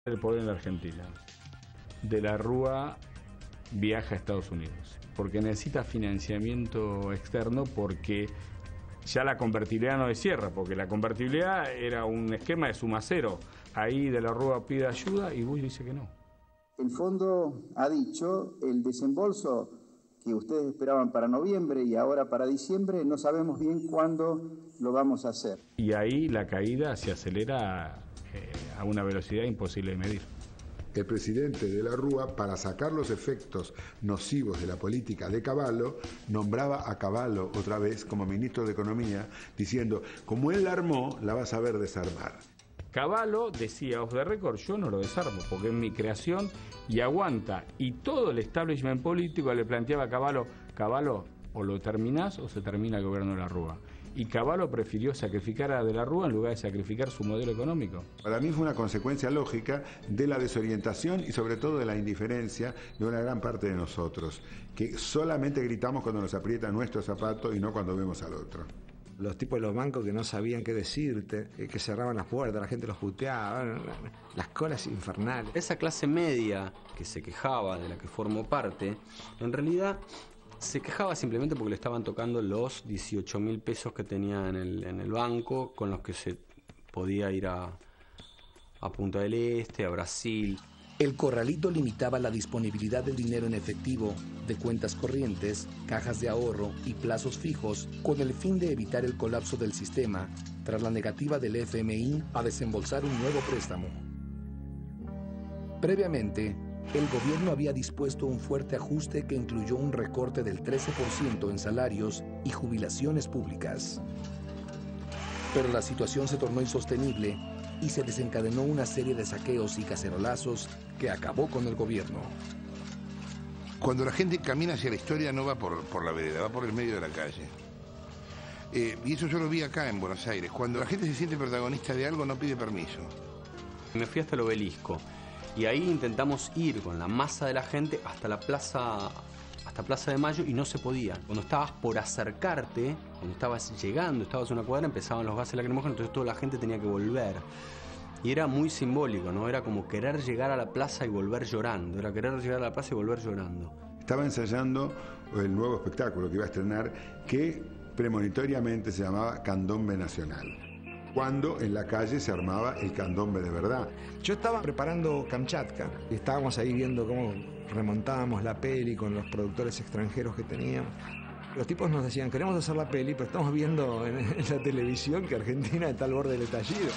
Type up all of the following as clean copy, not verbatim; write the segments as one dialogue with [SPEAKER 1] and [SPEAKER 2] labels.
[SPEAKER 1] el poder en la Argentina. De la Rúa viaja a Estados Unidos porque necesita financiamiento externo, porque ya la convertibilidad no descierra, porque la convertibilidad era un esquema de suma cero. Ahí De la Rúa pide ayuda y Bush dice que no.
[SPEAKER 2] El fondo ha dicho el desembolso que ustedes esperaban para noviembre y ahora para diciembre, no sabemos bien cuándo lo vamos a hacer.
[SPEAKER 1] Y ahí la caída se acelera a una velocidad imposible de medir.
[SPEAKER 3] El presidente de la Rúa, para sacar los efectos nocivos de la política de Cavallo, nombraba a Cavallo otra vez como ministro de Economía, diciendo, como él la armó, la va a saber desarmar.
[SPEAKER 1] Cavallo decía off the record, yo no lo desarmo porque es mi creación y aguanta. Y todo el establishment político le planteaba a Cavallo, o lo terminás o se termina el gobierno de la Rúa. Y Cavallo prefirió sacrificar a De la Rúa en lugar de sacrificar su modelo económico.
[SPEAKER 3] Para mí fue una consecuencia lógica de la desorientación y sobre todo de la indiferencia de una gran parte de nosotros, que solamente gritamos cuando nos aprieta nuestro zapato y no cuando vemos al otro.
[SPEAKER 4] Los tipos de los bancos que no sabían qué decirte, que cerraban las puertas, la gente los puteaba, las colas infernales.
[SPEAKER 5] Esa clase media que se quejaba, de la que formó parte, en realidad se quejaba simplemente porque le estaban tocando los 18.000 pesos que tenía en el banco, con los que se podía ir a Punta del Este, a Brasil.
[SPEAKER 6] El corralito limitaba la disponibilidad del dinero en efectivo, de cuentas corrientes, cajas de ahorro y plazos fijos, con el fin de evitar el colapso del sistema, tras la negativa del FMI a desembolsar un nuevo préstamo. Previamente, el gobierno había dispuesto un fuerte ajuste que incluyó un recorte del 13% en salarios y jubilaciones públicas. Pero la situación se tornó insostenible y se desencadenó una serie de saqueos y cacerolazos que acabó con el gobierno.
[SPEAKER 7] Cuando la gente camina hacia la historia no va por la vereda, va por el medio de la calle. Y eso yo lo vi acá en Buenos Aires. Cuando la gente se siente protagonista de algo no pide permiso.
[SPEAKER 5] Me fui hasta el Obelisco y ahí intentamos ir con la masa de la gente hasta la Plaza de Mayo y no se podía. Cuando estabas por acercarte, cuando estabas llegando, estabas a una cuadra, empezaban los gases lacrimógenos, entonces toda la gente tenía que volver. Y era muy simbólico, ¿no? Era como querer llegar a la plaza y volver llorando. Era querer llegar a la plaza y volver llorando.
[SPEAKER 3] Estaba ensayando el nuevo espectáculo que iba a estrenar, que premonitoriamente se llamaba Candombe Nacional, cuando en la calle se armaba el candombe de verdad.
[SPEAKER 4] Yo estaba preparando Kamchatka y estábamos ahí viendo cómo remontábamos la peli con los productores extranjeros que teníamos. Los tipos nos decían, queremos hacer la peli, pero estamos viendo en la televisión que Argentina está al borde del estallido.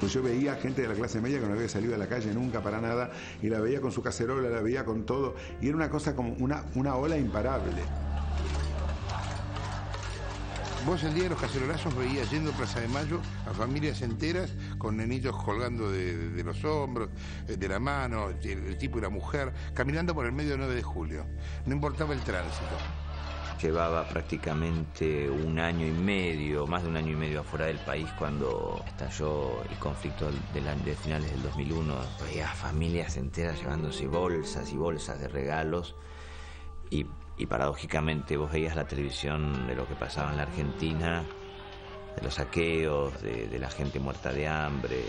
[SPEAKER 3] Yo veía gente de la clase media que no había salido a la calle nunca para nada, y la veía con su cacerola, la veía con todo, y era una cosa como una ola imparable.
[SPEAKER 7] Vos el día de los cacerolazos veías yendo a Plaza de Mayo a familias enteras con nenitos colgando de los hombros, de la mano, el tipo y la mujer, caminando por el medio del 9 de julio. No importaba el tránsito.
[SPEAKER 8] Llevaba prácticamente un año y medio, más de un año y medio afuera del país cuando estalló el conflicto de finales del 2001. Veía familias enteras llevándose bolsas y bolsas de regalos y paradójicamente vos veías la televisión de lo que pasaba en la Argentina, de los saqueos, de la gente muerta de hambre,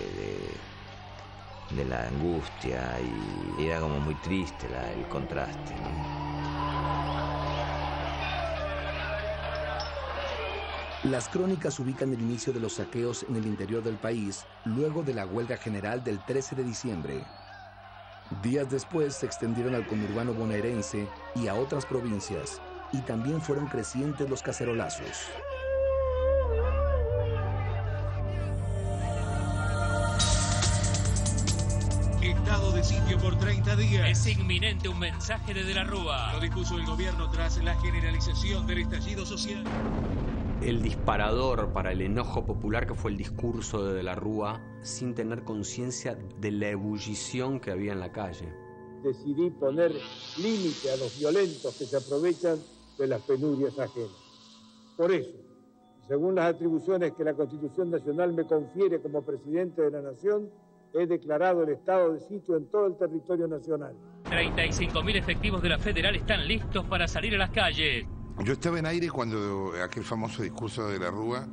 [SPEAKER 8] de la angustia, y era como muy triste el contraste, ¿no?
[SPEAKER 6] Las crónicas ubican el inicio de los saqueos en el interior del país, luego de la huelga general del 13 de diciembre. Días después se extendieron al conurbano bonaerense y a otras provincias, y también fueron crecientes los cacerolazos.
[SPEAKER 9] Estado de sitio por 30 días.
[SPEAKER 10] Es inminente un mensaje de la Rúa.
[SPEAKER 9] Lo dispuso el gobierno tras la generalización del estallido social.
[SPEAKER 5] El disparador para el enojo popular que fue el discurso de la Rúa, sin tener conciencia de la ebullición que había en la calle.
[SPEAKER 11] Decidí poner límite a los violentos que se aprovechan de las penurias ajenas. Por eso, según las atribuciones que la Constitución Nacional me confiere como presidente de la Nación, he declarado el estado de sitio en todo el territorio nacional.
[SPEAKER 10] 35.000 efectivos de la Federal están listos para salir a las calles.
[SPEAKER 7] Yo estaba en aire cuando aquel famoso discurso de la Rúa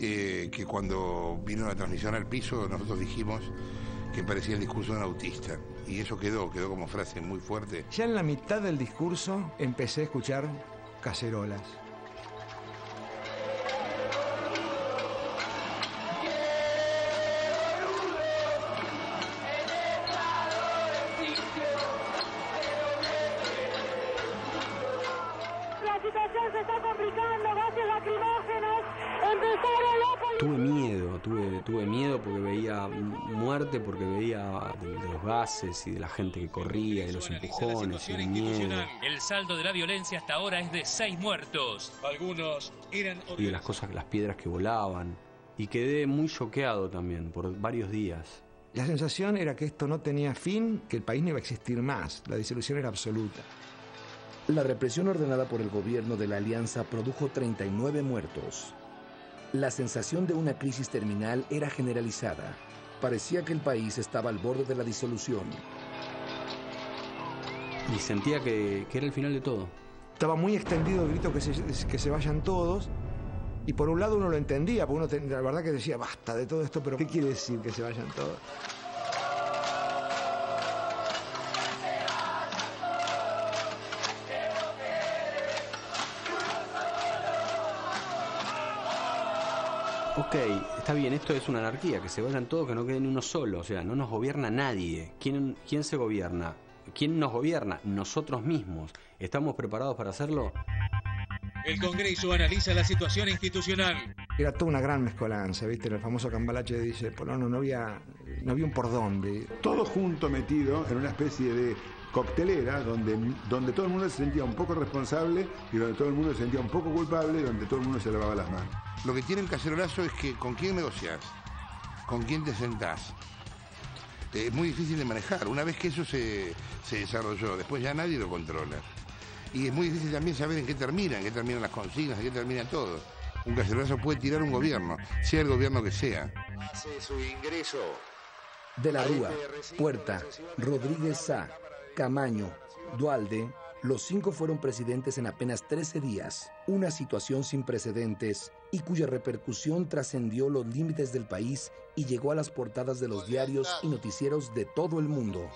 [SPEAKER 7] que cuando vino la transmisión al piso nosotros dijimos que parecía el discurso de un autista. Y eso quedó como frase muy fuerte.
[SPEAKER 4] Ya en la mitad del discurso empecé a escuchar cacerolas.
[SPEAKER 12] La situación se está complicando, gases lacrimógenos, empezaron
[SPEAKER 5] Tuve miedo porque veía muerte, porque veía de los gases y de la gente que corría, de los empujones y el miedo.
[SPEAKER 10] El saldo de la violencia hasta ahora es de 6 muertos.
[SPEAKER 9] Algunos eran...
[SPEAKER 5] Y de las piedras que volaban. Y quedé muy choqueado también por varios días.
[SPEAKER 4] La sensación era que esto no tenía fin, que el país no iba a existir más. La disolución era absoluta.
[SPEAKER 6] La represión ordenada por el gobierno de la Alianza produjo 39 muertos. La sensación de una crisis terminal era generalizada. Parecía que el país estaba al borde de la disolución.
[SPEAKER 5] Y sentía que era el final de todo.
[SPEAKER 4] Estaba muy extendido el grito que se vayan todos. Y por un lado uno lo entendía, porque la verdad que decía, basta de todo esto, pero ¿qué quiere decir que se vayan todos?
[SPEAKER 5] Ok, está bien, esto es una anarquía, que se vayan todos, que no quede ni uno solo, o sea, no nos gobierna nadie. ¿Quién se gobierna? ¿Quién nos gobierna? Nosotros mismos. ¿Estamos preparados para hacerlo?
[SPEAKER 9] El Congreso analiza la situación institucional.
[SPEAKER 4] Era toda una gran mezcolanza, ¿viste? El famoso Cambalache dice, no había un por dónde.
[SPEAKER 3] Todo junto metido en una especie de coctelera donde todo el mundo se sentía un poco responsable y donde todo el mundo se sentía un poco culpable y donde todo el mundo se lavaba las manos.
[SPEAKER 7] Lo que tiene el cacerolazo es que con quién negociás, con quién te sentás. Es muy difícil de manejar. Una vez que eso se desarrolló, después ya nadie lo controla. Y es muy difícil también saber en qué terminan las consignas, en qué termina todo. Un cacerolazo puede tirar un gobierno, sea el gobierno que sea.
[SPEAKER 6] Hace su ingreso. De la Rúa, Puerta, Rodríguez Sá, Camaño, Duhalde, los 5 fueron presidentes en apenas 13 días. Una situación sin precedentes y cuya repercusión trascendió los límites del país y llegó a las portadas de los diarios y noticieros de todo el mundo.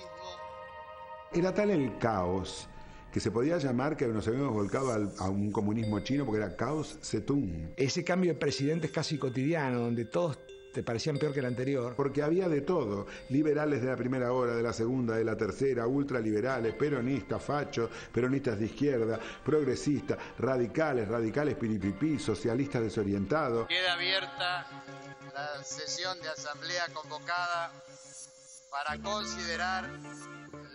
[SPEAKER 3] Era tal el caos que se podía llamar que nos habíamos volcado a un comunismo chino porque era caos Zedong.
[SPEAKER 4] Ese cambio de presidente es casi cotidiano, donde todos te parecían peor que el anterior.
[SPEAKER 3] Porque había de todo, liberales de la primera hora, de la segunda, de la tercera, ultraliberales, peronistas, fachos, peronistas de izquierda, progresistas, radicales piripipí, socialistas desorientados.
[SPEAKER 13] Queda abierta la sesión de asamblea convocada para considerar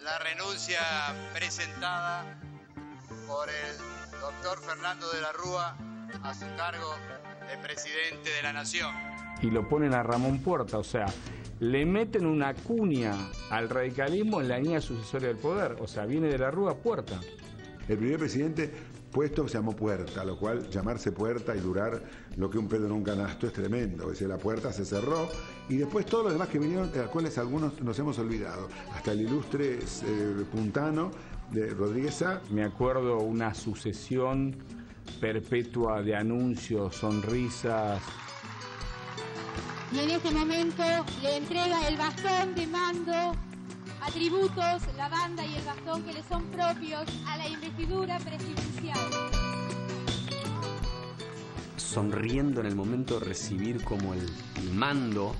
[SPEAKER 13] la renuncia presentada por el doctor Fernando de la Rúa a su cargo de presidente de la Nación.
[SPEAKER 1] Y lo ponen a Ramón Puerta, o sea, le meten una cuña al radicalismo en la línea sucesoria del poder, o sea, viene de la Rúa Puerta.
[SPEAKER 3] El primer presidente puesto se llamó Puerta, lo cual llamarse Puerta y durar lo que un pedo en un canasto es tremendo. Es decir, la puerta se cerró y después todos los demás que vinieron, de los cuales algunos nos hemos olvidado, hasta el ilustre puntano de Rodríguez Sá.
[SPEAKER 1] Me acuerdo una sucesión perpetua de anuncios, sonrisas.
[SPEAKER 12] Y en este momento le entrega el bastón de mando, atributos, la banda y el bastón que le son propios a la investidura presidencial.
[SPEAKER 5] Sonriendo en el momento de recibir como el mando,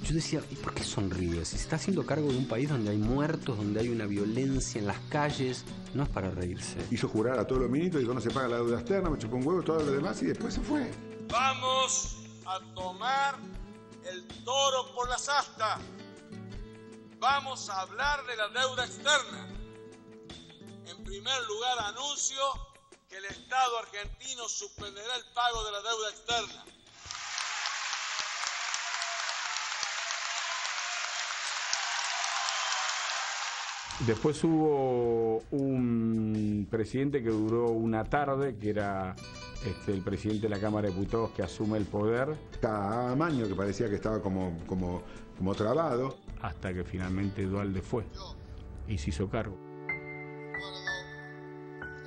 [SPEAKER 5] yo decía, ¿y por qué sonríe? Si se está haciendo cargo de un país donde hay muertos, donde hay una violencia en las calles, no es para reírse.
[SPEAKER 3] Hizo jurar a todos los ministros y dijo, no se paga la deuda externa, me chupó un huevo, todo lo demás y después se fue.
[SPEAKER 9] Vamos a tomar el toro por las astas. Vamos a hablar de la deuda externa. En primer lugar, anuncio que el Estado argentino suspenderá el pago de la deuda externa.
[SPEAKER 1] Después hubo un presidente que duró una tarde, que era el presidente de la Cámara de Diputados que asume el poder.
[SPEAKER 3] Camaño, que parecía que estaba como trabado.
[SPEAKER 1] Hasta que finalmente Duhalde fue y se hizo cargo.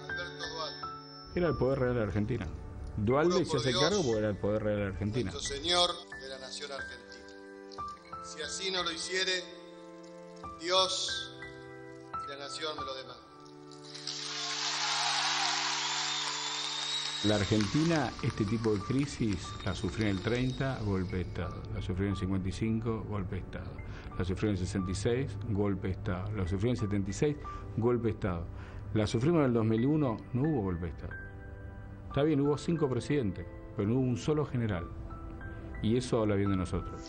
[SPEAKER 13] Alberto Duhalde.
[SPEAKER 1] Era el poder real de Argentina. Dualde se hace cargo porque era el poder real de Argentina.
[SPEAKER 9] Nuestro Señor de la nación argentina. Si así no lo hiciere, Dios y la nación me lo demandan.
[SPEAKER 1] La Argentina, este tipo de crisis, la sufrió en el 30, golpe de Estado. La sufrió en el 55, golpe de Estado. La sufrió en el 66, golpe de Estado. La sufrió en el 76, golpe de Estado. La sufrimos en el 2001, no hubo golpe de Estado. Está bien, hubo 5 presidentes, pero no hubo un solo general. Y eso habla bien de nosotros.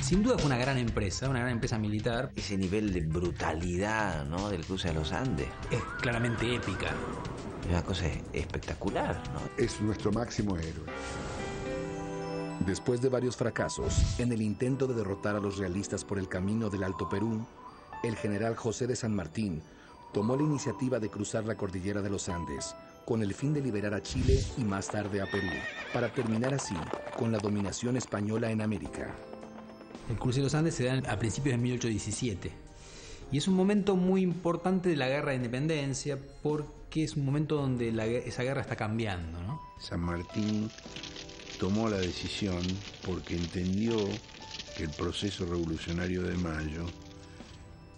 [SPEAKER 14] Sin duda fue una gran empresa militar.
[SPEAKER 8] Ese nivel de brutalidad, ¿no?, del cruce de los Andes.
[SPEAKER 14] Es claramente épica.
[SPEAKER 8] Es una cosa espectacular, ¿no?
[SPEAKER 3] Es nuestro máximo héroe.
[SPEAKER 6] Después de varios fracasos en el intento de derrotar a los realistas por el camino del Alto Perú, el general José de San Martín tomó la iniciativa de cruzar la cordillera de los Andes con el fin de liberar a Chile y más tarde a Perú, para terminar así con la dominación española en América.
[SPEAKER 14] El cruce de los Andes se da a principios de 1817 y es un momento muy importante de la guerra de independencia porque es un momento donde esa guerra está cambiando, ¿no?
[SPEAKER 7] San Martín tomó la decisión porque entendió que el proceso revolucionario de Mayo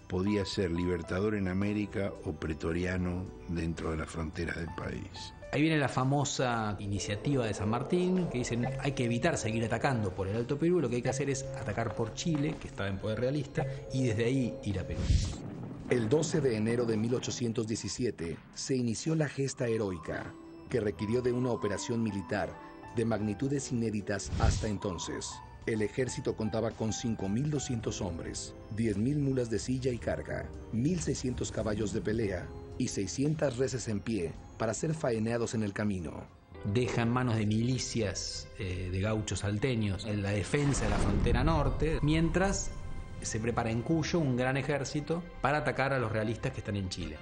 [SPEAKER 7] podía ser libertador en América o pretoriano dentro de las fronteras del país.
[SPEAKER 14] Ahí viene la famosa iniciativa de San Martín, que dicen hay que evitar seguir atacando por el Alto Perú, lo que hay que hacer es atacar por Chile, que estaba en poder realista, y desde ahí ir a Perú.
[SPEAKER 6] El 12 de enero de 1817 se inició la gesta heroica, que requirió de una operación militar de magnitudes inéditas hasta entonces. El ejército contaba con 5.200 hombres, 10.000 mulas de silla y carga, 1.600 caballos de pelea y 600 reses en pie para ser faeneados en el camino.
[SPEAKER 14] Deja en manos de milicias de gauchos salteños en la defensa de la frontera norte, mientras se prepara en Cuyo un gran ejército para atacar a los realistas que están en Chile.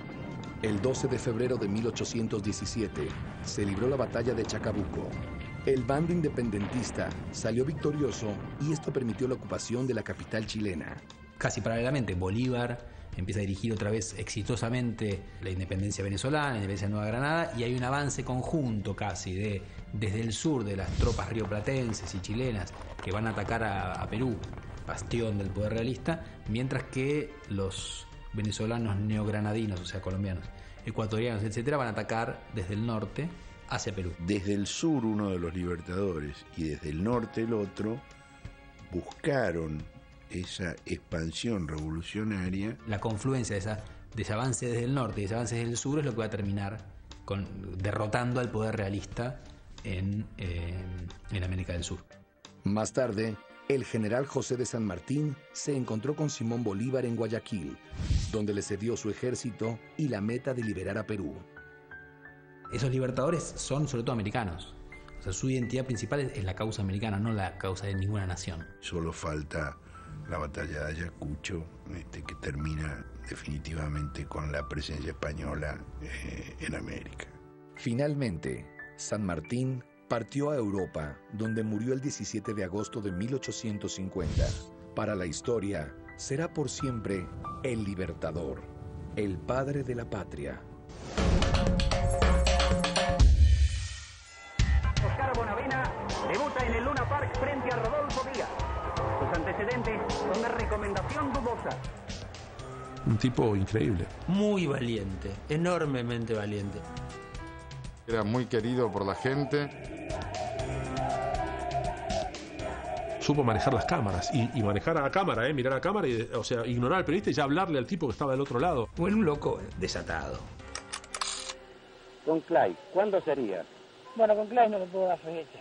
[SPEAKER 6] El 12 de febrero de 1817 se libró la batalla de Chacabuco. El bando independentista salió victorioso y esto permitió la ocupación de la capital chilena.
[SPEAKER 14] Casi paralelamente, Bolívar empieza a dirigir otra vez exitosamente la independencia venezolana, la independencia de Nueva Granada, y hay un avance conjunto casi desde el sur de las tropas rioplatenses y chilenas que van a atacar a Perú, bastión del poder realista, mientras que los venezolanos neogranadinos, o sea, colombianos, ecuatorianos, etcétera, van a atacar desde el norte hacia Perú.
[SPEAKER 7] Desde el sur uno de los libertadores y desde el norte el otro buscaron esa expansión revolucionaria.
[SPEAKER 14] La confluencia de ese avance desde el norte y ese avance desde el sur es lo que va a terminar derrotando al poder realista en América del Sur.
[SPEAKER 6] Más tarde, el general José de San Martín se encontró con Simón Bolívar en Guayaquil, donde le cedió su ejército y la meta de liberar a Perú.
[SPEAKER 14] Esos libertadores son sobre todo americanos. O sea, su identidad principal es la causa americana, no la causa de ninguna nación.
[SPEAKER 7] Solo falta la batalla de Ayacucho, que termina definitivamente con la presencia española en América.
[SPEAKER 6] Finalmente, San Martín partió a Europa, donde murió el 17 de agosto de 1850. Para la historia, será por siempre el libertador, el padre de la patria.
[SPEAKER 15] Oscar Bonavena debuta en el Luna Park frente a Rodolfo Díaz. Sus antecedentes son de recomendación dudosa.
[SPEAKER 16] Un tipo increíble.
[SPEAKER 17] Muy valiente, enormemente valiente.
[SPEAKER 18] Era muy querido por la gente.
[SPEAKER 16] Supo manejar las cámaras y manejar a la cámara, mirar a la cámara, o sea, ignorar al periodista y ya hablarle al tipo que estaba del otro lado.
[SPEAKER 14] Fue un loco desatado.
[SPEAKER 11] Con Clay, ¿cuándo sería?
[SPEAKER 19] Bueno, con Clay no le puedo dar fecha.